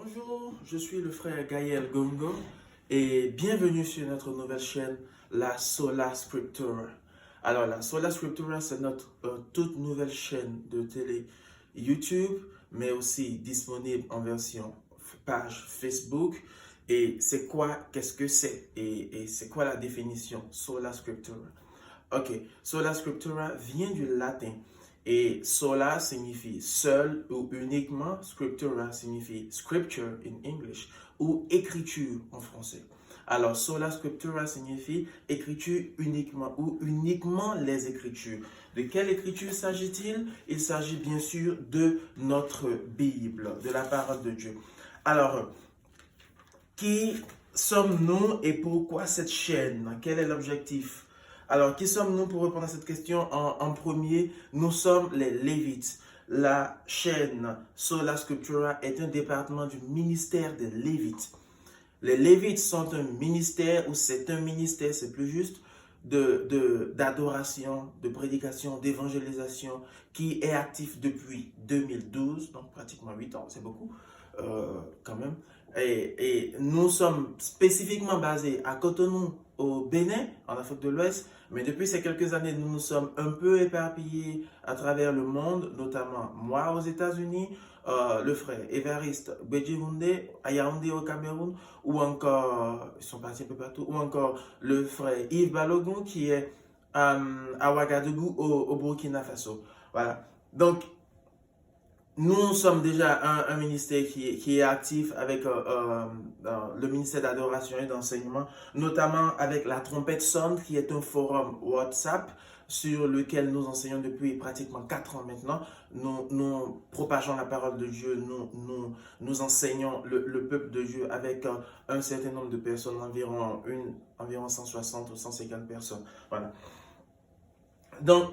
Bonjour, je suis le frère Gaël Gongo et bienvenue sur notre nouvelle chaîne, la Sola Scriptura. Alors, la Sola Scriptura, c'est notre toute nouvelle chaîne de télé YouTube, mais aussi disponible en version page Facebook. Et c'est quoi, qu'est-ce que c'est et c'est quoi la définition Sola Scriptura? Ok, Sola Scriptura vient du latin et sola signifie seul ou uniquement, scriptura signifie scripture in English ou écriture en français. Alors, sola scriptura signifie écriture uniquement ou uniquement les écritures. De quelle écriture s'agit-il? Il s'agit bien sûr de notre Bible, de la parole de Dieu. Alors, qui sommes-nous et pourquoi cette chaîne? Quel est l'objectif? Alors, qui sommes-nous pour répondre à cette question? En premier, nous sommes les Lévites. La chaîne Sola Scriptura est un département du ministère des Lévites. Les Lévites sont un ministère, ou c'est un ministère, c'est plus juste, d'adoration, de prédication, d'évangélisation, qui est actif depuis 2012, donc pratiquement 8 ans, c'est beaucoup quand même. Et nous sommes spécifiquement basés à Cotonou, au Bénin, en Afrique de l'Ouest, mais depuis ces quelques années, nous nous sommes un peu éparpillés à travers le monde, notamment moi aux États-Unis, le frère Évariste Bedjihunde à Yaoundé au Cameroun, ou encore, ils sont partis un peu partout, ou encore le frère Yves Balogun qui est à Ouagadougou au Burkina Faso. Voilà. Donc, nous sommes déjà un ministère qui est actif avec le ministère d'adoration et d'enseignement, notamment avec la Trompette Sonde, qui est un forum WhatsApp sur lequel nous enseignons depuis pratiquement 4 ans maintenant. Nous propageons la parole de Dieu, nous enseignons le peuple de Dieu avec un certain nombre de personnes, environ 160 ou 150 personnes. Voilà. Donc,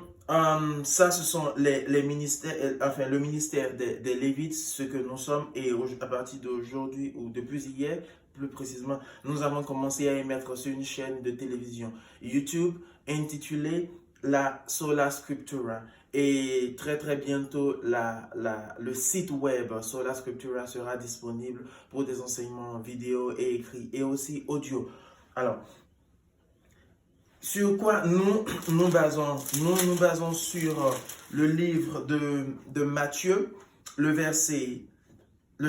ça, ce sont les ministères, enfin, le ministère des Lévites, ce que nous sommes, et à partir d'aujourd'hui, ou depuis hier, plus précisément, nous avons commencé à émettre sur une chaîne de télévision YouTube intitulée La Sola Scriptura. Et très très bientôt, le site web Sola Scriptura sera disponible pour des enseignements vidéo et écrits, et aussi audio. Alors, sur quoi nous basons? Nous nous basons sur le livre de Matthieu, le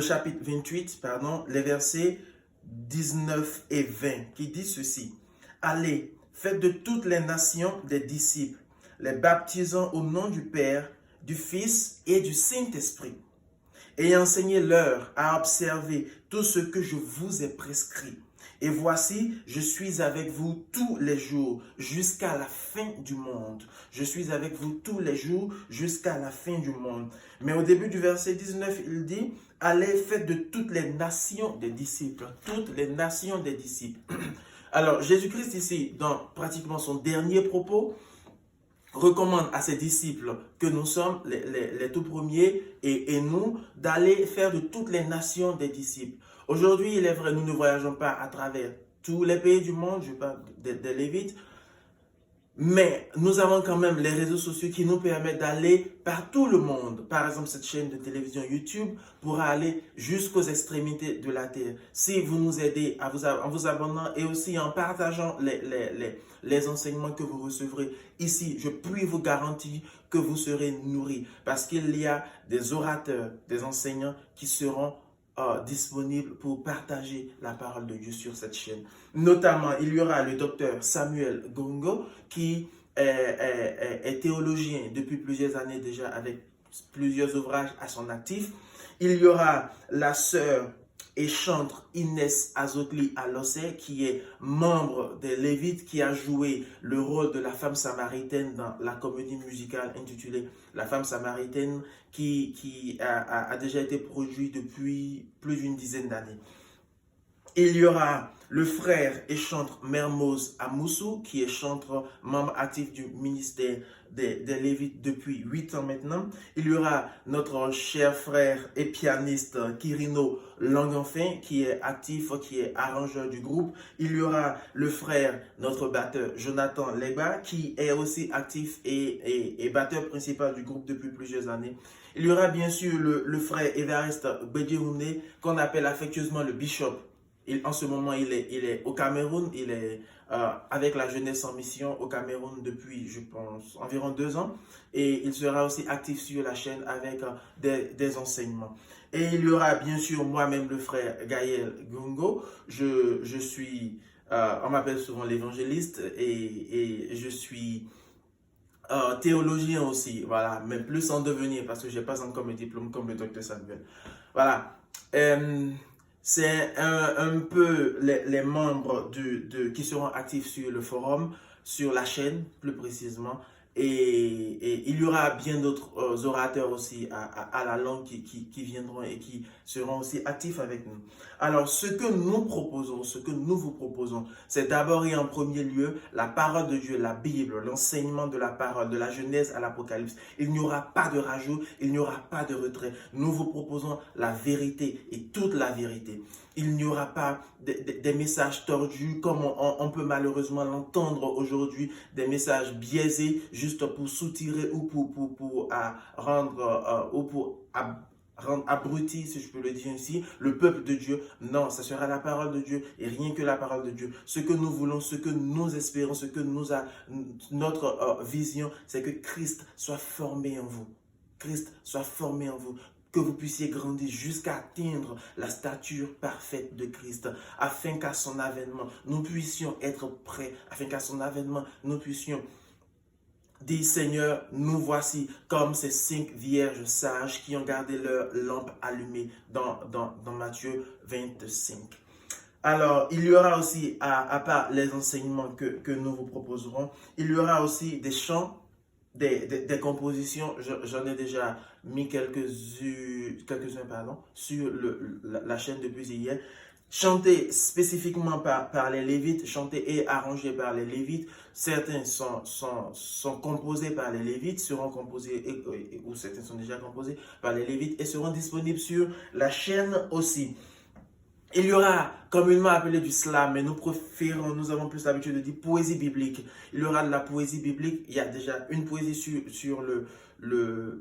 chapitre 28, pardon, les versets 19 et 20, qui dit ceci. Allez, faites de toutes les nations des disciples, les baptisant au nom du Père, du Fils et du Saint-Esprit, et enseignez-leur à observer tout ce que je vous ai prescrit. Et voici, je suis avec vous tous les jours jusqu'à la fin du monde. Je suis avec vous tous les jours jusqu'à la fin du monde. Mais au début du verset 19, il dit, allez, faites de toutes les nations des disciples. Toutes les nations des disciples. Alors, Jésus-Christ ici, dans pratiquement son dernier propos, recommande à ses disciples que nous sommes les tout premiers et nous d'aller faire de toutes les nations des disciples. Aujourd'hui, il est vrai, nous ne voyageons pas à travers tous les pays du monde, je parle des Lévites, mais nous avons quand même les réseaux sociaux qui nous permettent d'aller par tout le monde. Par exemple, cette chaîne de télévision YouTube pourra aller jusqu'aux extrémités de la terre. Si vous nous aidez en vous abonnant et aussi en partageant les enseignements que vous recevrez ici, je puis vous garantir que vous serez nourris. Parce qu'il y a des orateurs, des enseignants qui seront disponible pour partager la parole de Dieu sur cette chaîne. Notamment, il y aura le docteur Samuel Gongo qui est théologien depuis plusieurs années déjà avec plusieurs ouvrages à son actif. Il y aura la sœur et chantre Inès Azokli Alossé, qui est membre des Lévites, qui a joué le rôle de la femme samaritaine dans la comédie musicale intitulée La femme samaritaine, qui a déjà été produite depuis plus d'une dizaine d'années. Il y aura le frère et chantre Mermoz Amoussou, qui est chantre, membre actif du ministère des Lévites depuis 8 ans maintenant. Il y aura notre cher frère et pianiste Kirino Langenfin, qui est actif, qui est arrangeur du groupe. Il y aura le frère, notre batteur Jonathan Legba, qui est aussi actif et batteur principal du groupe depuis plusieurs années. Il y aura bien sûr le frère Evariste Bedjehoune, qu'on appelle affectueusement le Bishop. En ce moment, il est au Cameroun. Il est avec la jeunesse en mission au Cameroun depuis, je pense, environ 2 ans. Et il sera aussi actif sur la chaîne avec des enseignements. Et il y aura bien sûr moi-même, le frère Gaël Gungo. Je suis, on m'appelle souvent l'évangéliste et je suis théologien aussi. Voilà, mais plus en devenir parce que je n'ai pas encore mes diplômes comme le docteur Samuel. Voilà. C'est un peu les membres qui seront actifs sur le forum, sur la chaîne plus précisément. Et il y aura bien d'autres orateurs aussi à la langue qui viendront et qui seront aussi actifs avec nous. Alors, ce que nous proposons, ce que nous vous proposons, c'est d'abord et en premier lieu la parole de Dieu, la Bible, l'enseignement de la parole, de la Genèse à l'Apocalypse. Il n'y aura pas de rajout, il n'y aura pas de retrait. Nous vous proposons la vérité et toute la vérité. Il n'y aura pas des messages tordus comme on peut malheureusement l'entendre aujourd'hui, des messages biaisés juste pour soutirer ou pour rendre ou pour rendre abruti, si je peux le dire ainsi, le peuple de Dieu. Non, ça sera la parole de Dieu et rien que la parole de Dieu. Ce que nous voulons, ce que nous espérons, ce que notre vision, c'est que Christ soit formé en vous. Christ soit formé en vous, que vous puissiez grandir jusqu'à atteindre la stature parfaite de Christ, afin qu'à son avènement, nous puissions être prêts, afin qu'à son avènement, nous puissions dire, Seigneur, nous voici comme ces 5 vierges sages qui ont gardé leur lampe allumée dans Matthieu 25. Alors, il y aura aussi, à part les enseignements que nous vous proposerons, il y aura aussi des chants, des compositions. J'en ai déjà mis quelques-uns sur la chaîne depuis hier. Chantés spécifiquement par les Lévites, chantés et arrangés par les Lévites. Certains sont composés par les Lévites, seront composés, ou certains sont déjà composés par les Lévites et seront disponibles sur la chaîne aussi. Il y aura communément appelé du slam, mais nous avons plus l'habitude de dire poésie biblique. Il y aura de la poésie biblique. Il y a déjà une poésie sur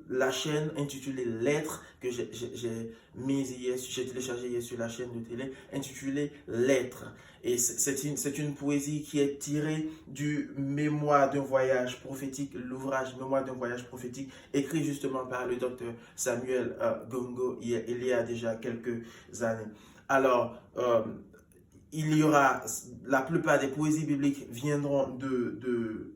la chaîne intitulée Lettres, que j'ai téléchargée hier sur la chaîne de télé, intitulée Lettres. Et c'est une poésie qui est tirée du Mémoire d'un voyage prophétique, l'ouvrage Mémoire d'un voyage prophétique, écrit justement par le docteur Samuel Gongo il y a déjà quelques années. Alors, il y aura, la plupart des poésies bibliques viendront de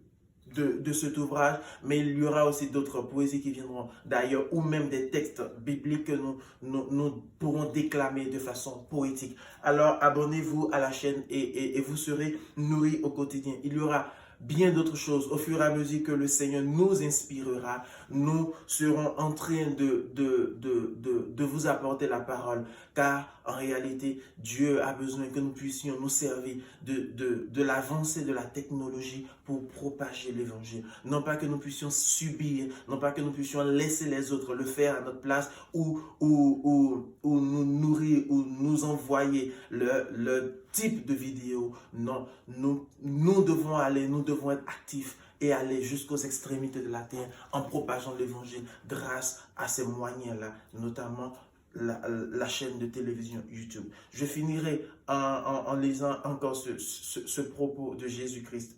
cet ouvrage, mais il y aura aussi d'autres poésies qui viendront d'ailleurs, ou même des textes bibliques que nous pourrons déclamer de façon poétique. Alors, abonnez-vous à la chaîne et vous serez nourris au quotidien. Il y aura bien d'autres choses. Au fur et à mesure que le Seigneur nous inspirera, nous serons en train de vous apporter la parole. Car en réalité, Dieu a besoin que nous puissions nous servir de l'avancée de la technologie pour propager l'évangile. Non pas que nous puissions subir, non pas que nous puissions laisser les autres le faire à notre place ou nous nourrir ou nous envoyer le type de vidéo. Non, nous devons aller, nous devons être actifs et aller jusqu'aux extrémités de la terre en propageant l'évangile grâce à ces moyens-là, notamment la chaîne de télévision YouTube. Je finirai en lisant encore ce propos de Jésus-Christ.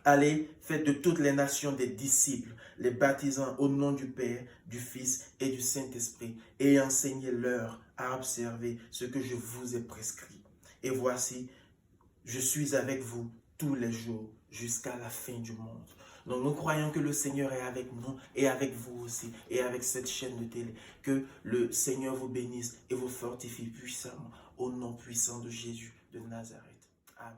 Allez, faites de toutes les nations des disciples, les baptisant au nom du Père, du Fils et du Saint-Esprit, et enseignez-leur à observer ce que je vous ai prescrit. Et voici, je suis avec vous tous les jours jusqu'à la fin du monde. Donc nous croyons que le Seigneur est avec nous et avec vous aussi et avec cette chaîne de télé. Que le Seigneur vous bénisse et vous fortifie puissamment au nom puissant de Jésus de Nazareth. Amen.